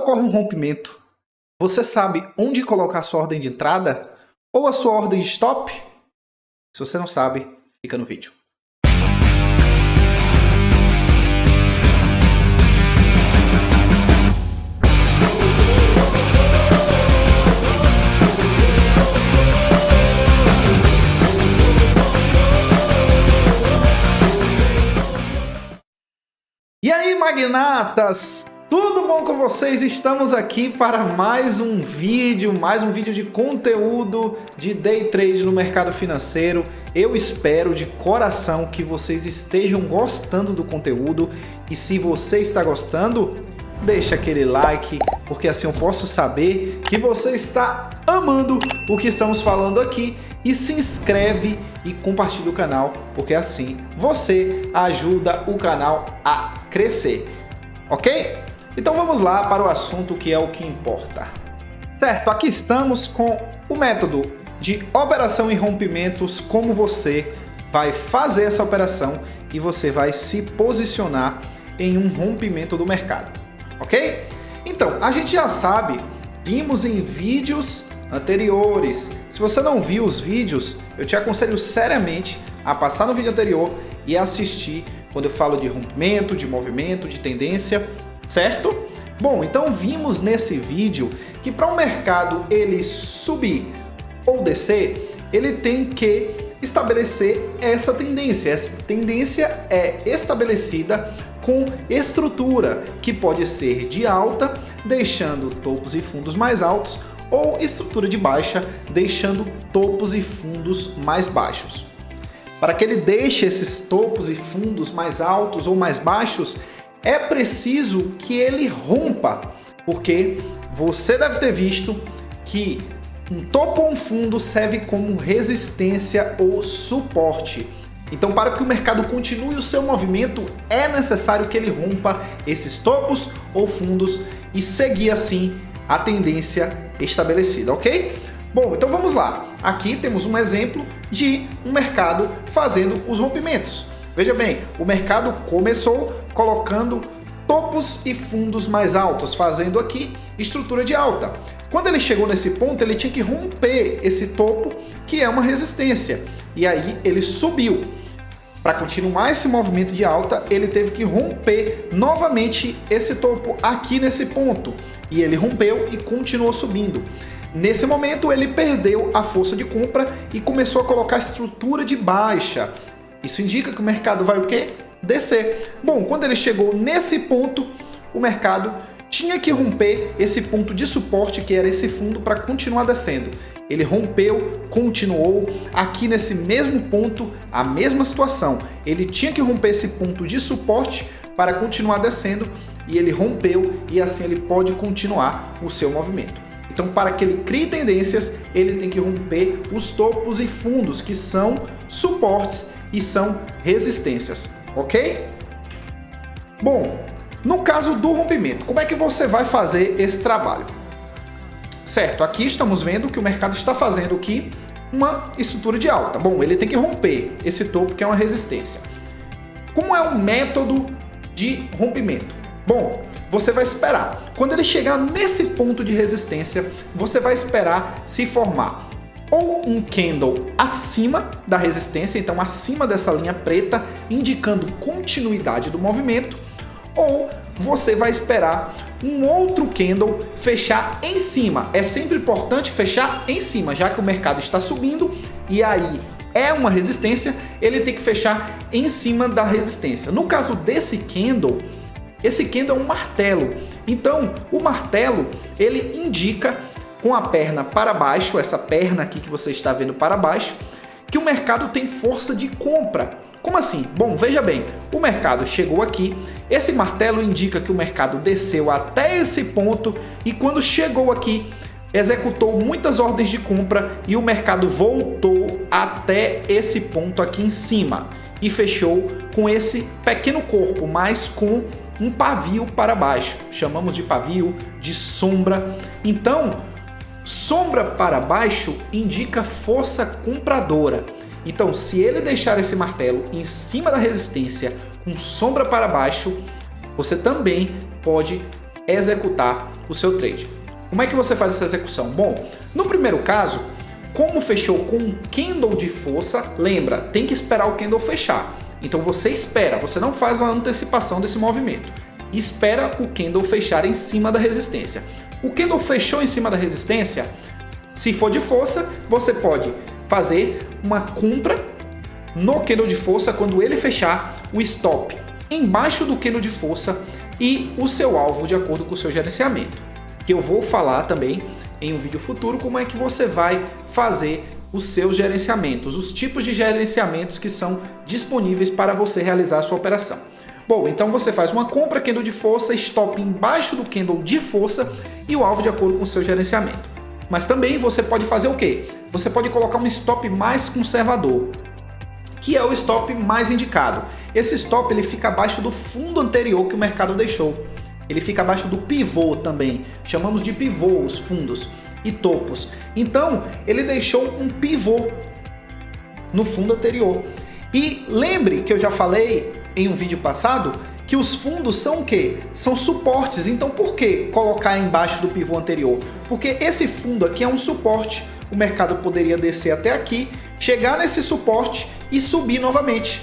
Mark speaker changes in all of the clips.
Speaker 1: ocorre um rompimento, você sabe onde colocar a sua ordem de entrada ou a sua ordem de stop? Se você não sabe, fica no vídeo. E aí, magnatas, tudo bom com vocês? Estamos aqui para mais um vídeo de conteúdo de Day Trade no mercado financeiro. Eu espero de coração que vocês estejam gostando do conteúdo e se você está gostando, deixa aquele like, porque assim eu posso saber que você está amando o que estamos falando aqui e se inscreve e compartilha o canal, porque assim você ajuda o canal a crescer, ok? Então vamos lá para o assunto que é o que importa. Certo, aqui estamos com o método de operação em rompimentos, como você vai fazer essa operação e você vai se posicionar em um rompimento do mercado, ok? Então, a gente já sabe, vimos em vídeos anteriores. Se você não viu os vídeos, eu te aconselho seriamente a passar no vídeo anterior e assistir quando eu falo de rompimento, de movimento, de tendência, certo? Bom, então vimos nesse vídeo que para o mercado ele subir ou descer, ele tem que estabelecer essa tendência. Essa tendência é estabelecida com estrutura, que pode ser de alta, deixando topos e fundos mais altos, ou estrutura de baixa, deixando topos e fundos mais baixos. Para que ele deixe esses topos e fundos mais altos ou mais baixos, é preciso que ele rompa, porque você deve ter visto que um topo ou um fundo serve como resistência ou suporte. Então, para que o mercado continue o seu movimento, é necessário que ele rompa esses topos ou fundos e seguir assim a tendência estabelecida, ok? Bom, então vamos lá. Aqui temos um exemplo de um mercado fazendo os rompimentos. Veja bem, o mercado começou colocando topos e fundos mais altos, fazendo aqui estrutura de alta. Quando ele chegou nesse ponto, ele tinha que romper esse topo, que é uma resistência, e aí ele subiu. Para continuar esse movimento de alta, ele teve que romper novamente esse topo aqui nesse ponto, e ele rompeu e continuou subindo. Nesse momento, ele perdeu a força de compra e começou a colocar estrutura de baixa. Isso indica que o mercado vai o quê? Descer. Bom, quando ele chegou nesse ponto, o mercado tinha que romper esse ponto de suporte, que era esse fundo, para continuar descendo. Ele rompeu, continuou aqui nesse mesmo ponto, a mesma situação. Ele tinha que romper esse ponto de suporte para continuar descendo, e ele rompeu, e assim ele pode continuar o seu movimento. Então, para que ele crie tendências, ele tem que romper os topos e fundos, que são suportes e são resistências, ok? Bom, no caso do rompimento, como é que você vai fazer esse trabalho? Certo, aqui estamos vendo que o mercado está fazendo aqui uma estrutura de alta. Bom, ele tem que romper esse topo, que é uma resistência. Como é o método de rompimento? Bom, você vai esperar. Quando ele chegar nesse ponto de resistência, você vai esperar se formar ou um candle acima da resistência, então acima dessa linha preta, indicando continuidade do movimento, ou você vai esperar um outro candle fechar em cima. É sempre importante fechar em cima, já que o mercado está subindo e aí é uma resistência, ele tem que fechar em cima da resistência. No caso desse candle, esse candle é um martelo. Então, o martelo, ele indica com a perna para baixo, essa perna aqui que você está vendo para baixo, que o mercado tem força de compra. Como assim? Bom, veja bem, o mercado chegou aqui, esse martelo indica que o mercado desceu até esse ponto e quando chegou aqui, executou muitas ordens de compra e o mercado voltou até esse ponto aqui em cima e fechou com esse pequeno corpo, mas com um pavio para baixo. Chamamos de pavio, de sombra. Então, sombra para baixo indica força compradora. Então, se ele deixar esse martelo em cima da resistência com sombra para baixo, você também pode executar o seu trade. Como é que você faz essa execução? Bom, no primeiro caso, como fechou com um candle de força, lembra, tem que esperar o candle fechar. Então você espera, você não faz a antecipação desse movimento. Espera o candle fechar em cima da resistência. O candle fechou em cima da resistência, se for de força, você pode fazer uma compra no candle de força quando ele fechar, o stop embaixo do candle de força e o seu alvo de acordo com o seu gerenciamento. Que eu vou falar também em um vídeo futuro como é que você vai fazer os seus gerenciamentos, os tipos de gerenciamentos que são disponíveis para você realizar a sua operação. Bom, então você faz uma compra, candle de força, stop embaixo do candle de força e o alvo de acordo com o seu gerenciamento. Mas também você pode fazer o quê? Você pode colocar um stop mais conservador, que é o stop mais indicado. Esse stop ele fica abaixo do fundo anterior que o mercado deixou. Ele fica abaixo do pivô também. Chamamos de pivô os fundos e topos. Então, ele deixou um pivô no fundo anterior. E lembre que eu já falei em um vídeo passado que os fundos são o quê? São suportes. Então, por que colocar embaixo do pivô anterior? Porque esse fundo aqui é um suporte. O mercado poderia descer até aqui, chegar nesse suporte e subir novamente.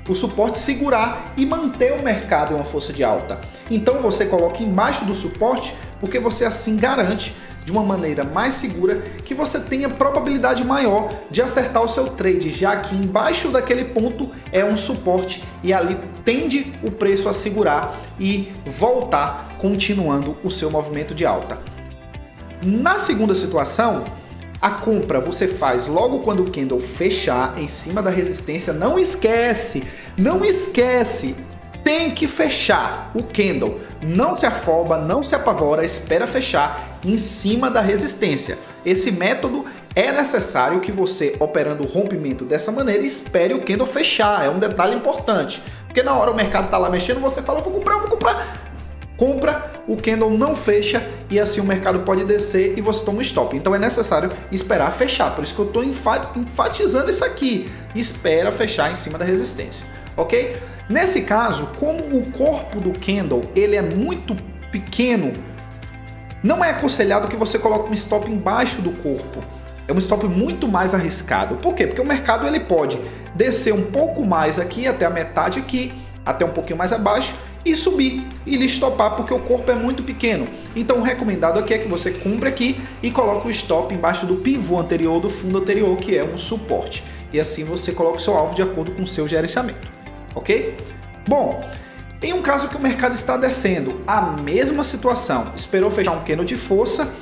Speaker 1: O suporte segurar e manter o mercado em uma força de alta. Então você coloca embaixo do suporte porque você assim garante de uma maneira mais segura que você tenha probabilidade maior de acertar o seu trade, já que embaixo daquele ponto é um suporte e ali tende o preço a segurar e voltar continuando o seu movimento de alta. Na segunda situação, a compra você faz logo quando o candle fechar em cima da resistência. Não esquece, tem que fechar o candle. Não se afoba, não se apavora, espera fechar em cima da resistência. Esse método é necessário que você, operando o rompimento dessa maneira, espere o candle fechar. É um detalhe importante, porque na hora o mercado está lá mexendo, você fala, vou comprar. Compra, o candle não fecha e assim o mercado pode descer e você toma um stop. Então é necessário esperar fechar. Por isso que eu estou enfatizando isso aqui. Espera fechar em cima da resistência, ok? Nesse caso, como o corpo do candle ele é muito pequeno, não é aconselhado que você coloque um stop embaixo do corpo. É um stop muito mais arriscado. Por quê? Porque o mercado ele pode descer um pouco mais aqui, até a metade aqui, até um pouquinho mais abaixo, e subir e lhe estopar porque o corpo é muito pequeno. Então o recomendado aqui é que você compre aqui e coloque o stop embaixo do pivô anterior, do fundo anterior, que é um suporte. E assim você coloca o seu alvo de acordo com o seu gerenciamento, ok? Bom, em um caso que o mercado está descendo, a mesma situação, esperou fechar um candle de força,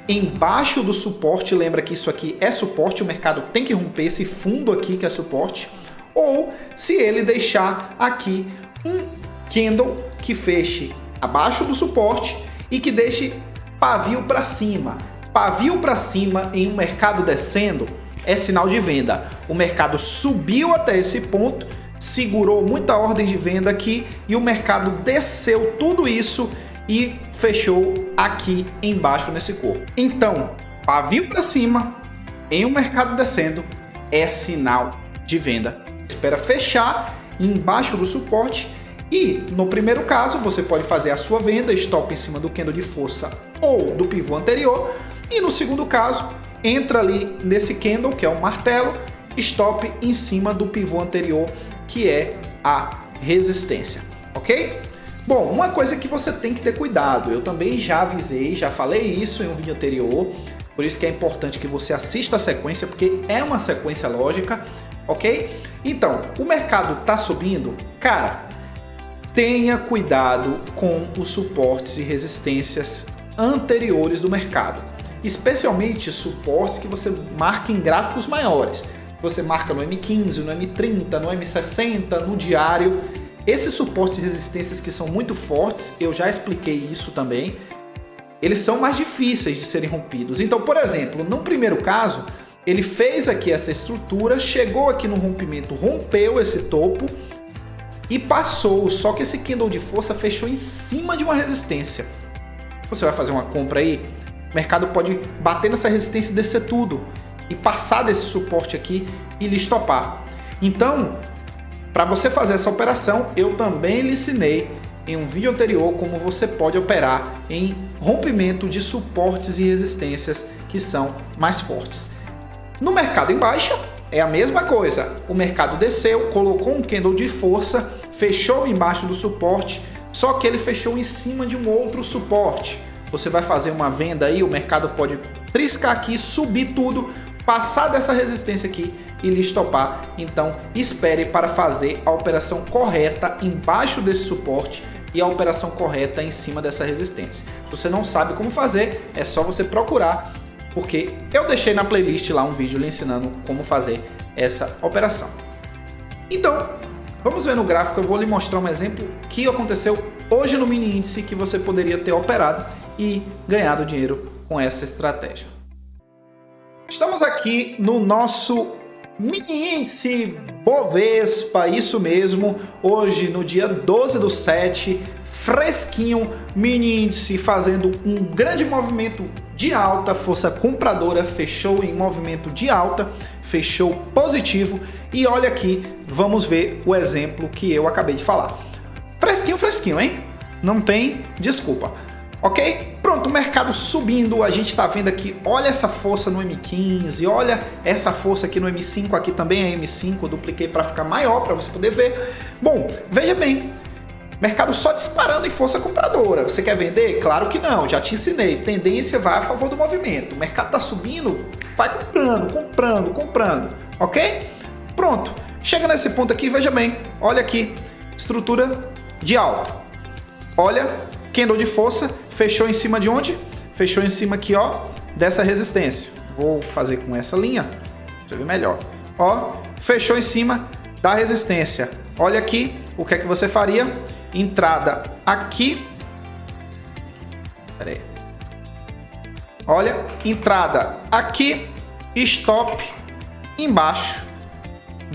Speaker 1: embaixo do suporte, lembra que isso aqui é suporte, o mercado tem que romper esse fundo aqui que é suporte, ou se ele deixar aqui um candle que feche abaixo do suporte e que deixe pavio para cima. Pavio para cima em um mercado descendo é sinal de venda. O mercado subiu até esse ponto, segurou muita ordem de venda aqui e o mercado desceu tudo isso e fechou aqui embaixo nesse corpo. Então, pavio para cima em um mercado descendo é sinal de venda. Espera fechar embaixo do suporte. E no primeiro caso, você pode fazer a sua venda, stop em cima do candle de força ou do pivô anterior. E no segundo caso, entra ali nesse candle, que é o martelo, stop em cima do pivô anterior, que é a resistência, ok? Bom, uma coisa que você tem que ter cuidado, eu também já avisei, já falei isso em um vídeo anterior, por isso que é importante que você assista a sequência, porque é uma sequência lógica, ok? Então, o mercado está subindo, cara, tenha cuidado com os suportes e resistências anteriores do mercado, especialmente suportes que você marca em gráficos maiores. Você marca no M15, no M30, no M60, no diário. Esses suportes e resistências que são muito fortes, eu já expliquei isso também, eles são mais difíceis de serem rompidos. Então, por exemplo, no primeiro caso, ele fez aqui essa estrutura, chegou aqui no rompimento, rompeu esse topo, e passou, só que esse candle de força fechou em cima de uma resistência. Você vai fazer uma compra aí, o mercado pode bater nessa resistência e descer tudo, e passar desse suporte aqui e lhe estopar. Então, para você fazer essa operação, eu também lhe ensinei em um vídeo anterior como você pode operar em rompimento de suportes e resistências que são mais fortes. No mercado em baixa é a mesma coisa. O mercado desceu, colocou um candle de força, fechou embaixo do suporte, só que ele fechou em cima de um outro suporte. Você vai fazer uma venda aí, o mercado pode triscar aqui, subir tudo, passar dessa resistência aqui e lhe estopar. Então espere para fazer a operação correta embaixo desse suporte e a operação correta em cima dessa resistência. Se você não sabe como fazer, é só você procurar, porque eu deixei na playlist lá um vídeo lhe ensinando como fazer essa operação. Então, vamos ver no gráfico, eu vou lhe mostrar um exemplo que aconteceu hoje no mini índice que você poderia ter operado e ganhado dinheiro com essa estratégia. Estamos aqui no nosso mini índice Bovespa, isso mesmo, hoje no dia 12/7, fresquinho, mini índice fazendo um grande movimento de alta, força compradora, fechou em movimento de alta, fechou positivo e olha aqui, vamos ver o exemplo que eu acabei de falar. Fresquinho, fresquinho, hein? Não tem desculpa. Ok? Pronto, o mercado subindo, a gente tá vendo aqui, olha essa força no M15, olha essa força aqui no M5, aqui também é M5, eu dupliquei para ficar maior, para você poder ver. Bom, veja bem, mercado só disparando em força compradora. Você quer vender? Claro que não, já te ensinei, tendência vai a favor do movimento. O mercado tá subindo, vai comprando, comprando, comprando, ok? Pronto, chega nesse ponto aqui, veja bem, olha aqui, estrutura de alta, olha, candle de força, fechou em cima de onde? Fechou em cima aqui, ó, dessa resistência. Vou fazer com essa linha, pra você ver melhor. Ó, fechou em cima da resistência. Olha aqui, o que é que você faria? Entrada aqui. Pera aí. Olha, entrada aqui, stop embaixo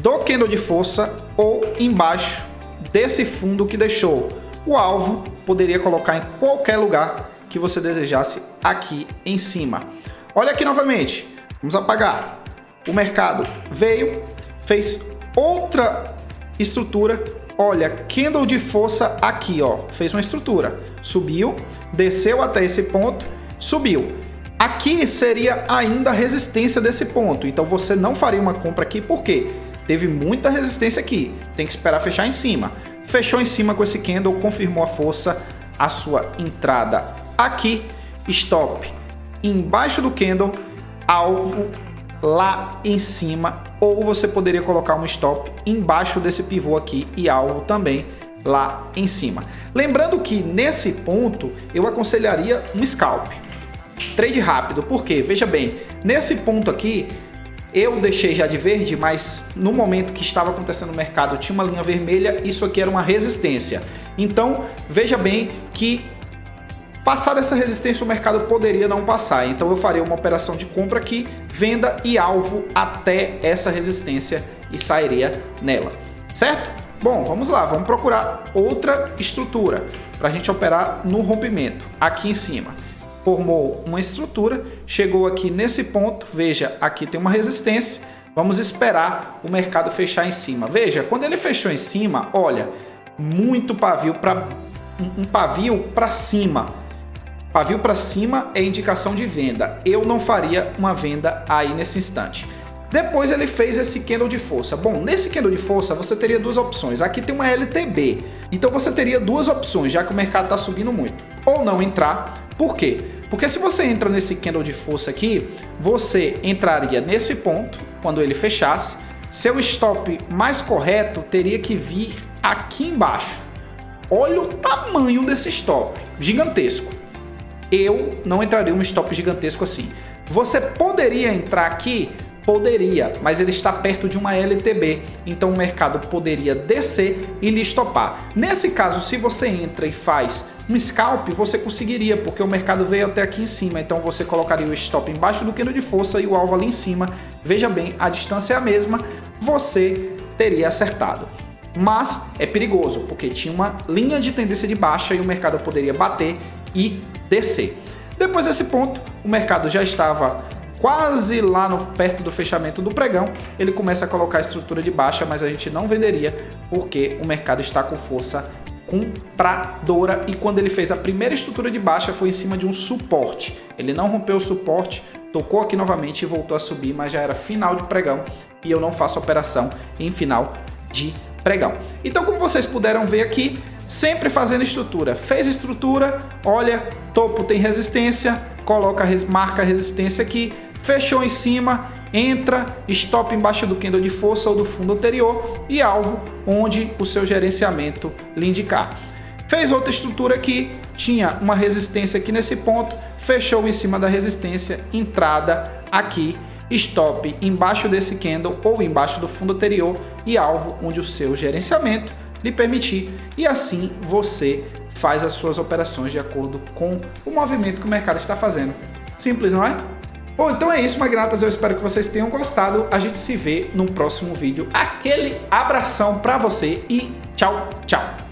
Speaker 1: do candle de força ou embaixo desse fundo que deixou. O alvo poderia colocar em qualquer lugar que você desejasse aqui em cima. Olha aqui novamente, vamos apagar. O mercado veio, fez outra estrutura. Olha, candle de força aqui, ó, fez uma estrutura, subiu, desceu até esse ponto, subiu. Aqui seria ainda a resistência desse ponto, então você não faria uma compra aqui, por quê? Teve muita resistência aqui, tem que esperar fechar em cima. Fechou em cima com esse candle, confirmou a força, a sua entrada aqui, stop embaixo do candle, alvo lá em cima, ou você poderia colocar um stop embaixo desse pivô aqui e alvo também lá em cima. Lembrando que nesse ponto eu aconselharia um scalp, trade rápido, porque veja bem, nesse ponto aqui eu deixei já de verde, mas no momento que estava acontecendo no mercado tinha uma linha vermelha, isso aqui era uma resistência. Então veja bem que passar dessa resistência o mercado poderia não passar, então eu faria uma operação de compra aqui, venda e alvo até essa resistência e sairia nela, certo? Bom, vamos lá, vamos procurar outra estrutura para a gente operar no rompimento, aqui em cima. Formou uma estrutura, chegou aqui nesse ponto, veja, aqui tem uma resistência, vamos esperar o mercado fechar em cima. Veja, quando ele fechou em cima, olha, muito pavio para um pavio para cima. Pavio para cima é indicação de venda. Eu não faria uma venda aí nesse instante. Depois ele fez esse candle de força. Bom, nesse candle de força você teria duas opções. Aqui tem uma LTB. Então você teria duas opções, já que o mercado está subindo muito. Ou não entrar. Por quê? Porque se você entra nesse candle de força aqui, você entraria nesse ponto, quando ele fechasse. Seu stop mais correto teria que vir aqui embaixo. Olha o tamanho desse stop, gigantesco. Eu não entraria um stop gigantesco assim. Você poderia entrar aqui? Poderia, mas ele está perto de uma LTB, então o mercado poderia descer e lhe estopar. Nesse caso, se você entra e faz um scalp, você conseguiria, porque o mercado veio até aqui em cima, então você colocaria o stop embaixo do candle de força e o alvo ali em cima. Veja bem, a distância é a mesma, você teria acertado. Mas é perigoso, porque tinha uma linha de tendência de baixa e o mercado poderia bater e descer. Depois desse ponto, o mercado já estava quase lá perto do fechamento do pregão, ele começa a colocar a estrutura de baixa, mas a gente não venderia porque o mercado está com força compradora, e quando ele fez a primeira estrutura de baixa foi em cima de um suporte. Ele não rompeu o suporte, tocou aqui novamente e voltou a subir, mas já era final de pregão e eu não faço operação em final de pregão. Então, como vocês puderam ver aqui, sempre fazendo estrutura. Fez estrutura, olha, topo tem resistência, coloca, marca a resistência aqui, fechou em cima, entra, stop embaixo do candle de força ou do fundo anterior e alvo onde o seu gerenciamento lhe indicar. Fez outra estrutura aqui, tinha uma resistência aqui nesse ponto, fechou em cima da resistência, entrada aqui, stop embaixo desse candle ou embaixo do fundo anterior e alvo onde o seu gerenciamento lhe permitir, e assim você faz as suas operações de acordo com o movimento que o mercado está fazendo. Simples, não é? Bom, então é isso, magnatas, eu espero que vocês tenham gostado. A gente se vê no próximo vídeo. Aquele abração para você e tchau, tchau!